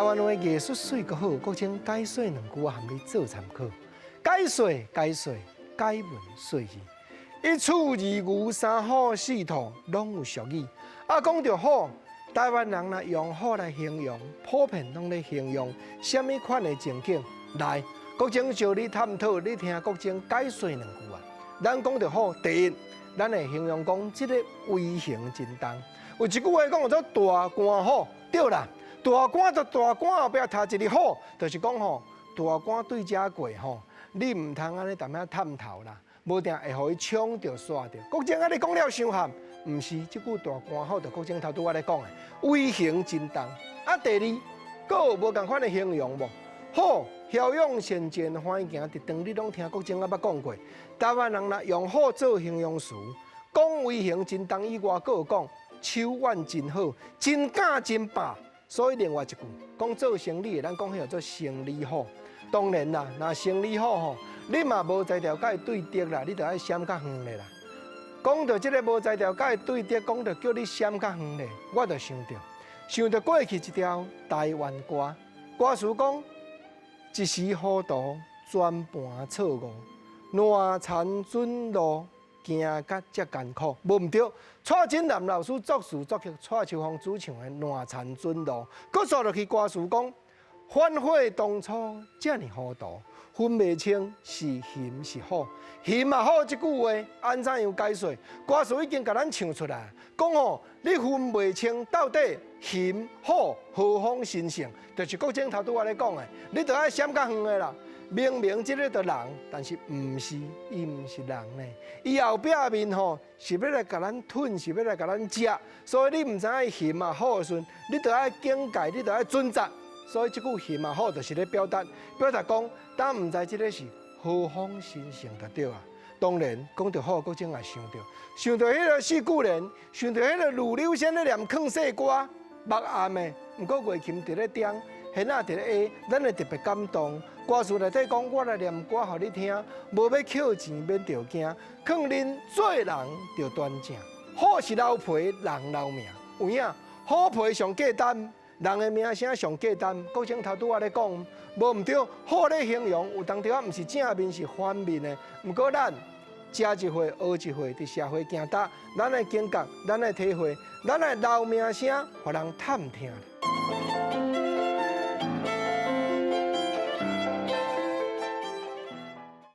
台湾话艺术水阁好，国情解说两句含你做参考。解说，解文说字，一处二牛三虎四兔，拢有俗语。讲到好，台湾人若用好来形容，普遍拢咧形容什么款的情景？来，国情就你探讨，你听国情解说两句啊。咱讲到好，第一，咱会形容讲这个威形真重。有一句话讲做大官好，对啦。大官就大官后壁插一个好，就是讲吼，大官对遮过吼，你唔通安尼踮遐探头啦，无定会互伊抢着煞着。国情安尼讲了伤含，唔是即句大官好，就国情头拄我咧讲的，威形真重。第二，佫有无共款的形容无？好，骁勇善战，欢行直长，你拢听国情捌讲过。台湾人若用好做形容词，讲威形真重以外，佫有讲手腕真好，真敢真霸。所以另外一句，讲做生理的，咱讲迄个做生理好。当然啦，若生理好吼，你嘛无才调甲伊对敌啦，你着爱闪较远咧啦。讲到即个无才调甲伊对敌，讲到叫你闪较远咧，我着想到过去一条台湾歌，歌词讲：一时糊涂转盘错误，烂田准路。行甲遮艰苦，无毋对。蔡锦南老师作词作曲，蔡秋芳主唱的《烂田准路》，佮说落去歌词讲：反悔当初遮尔糊涂，分袂清是嫌是好。嫌嘛好，即句话安怎样解说？歌词已经甲咱唱出来，讲吼，你分袂清到底嫌好何方神圣，就是国情头拄我咧讲的，你着爱闪较远的啦。明明即个着人，但是毋是，伊毋是人呢。伊后壁面吼是要来甲咱吞，是要来甲咱食，所以你毋知影嫌啊好的时阵，你着爱警戒，你着爱准责。所以即句嫌啊好，就是咧表达讲，咱毋知即个是何方神圣就对啊。当然讲到好，国情也想到迄个四句联，想到迄个吕柳仙咧念劝世歌，目暗的，毋过月琴伫咧点。现在伫咧下，咱会特别感动。歌词内底讲，我来念歌互你听，无要捡钱免着惊，劝恁做人着端正。好是留皮，人留命。有影，好皮上价值，人的名声上价值。国情头拄我咧讲，无毋对，好咧形容，有当时啊，毋是正面是反面的。毋过咱食一回，学一回，伫社会行达，咱来警觉，咱来体会，咱来留名声，互人探听。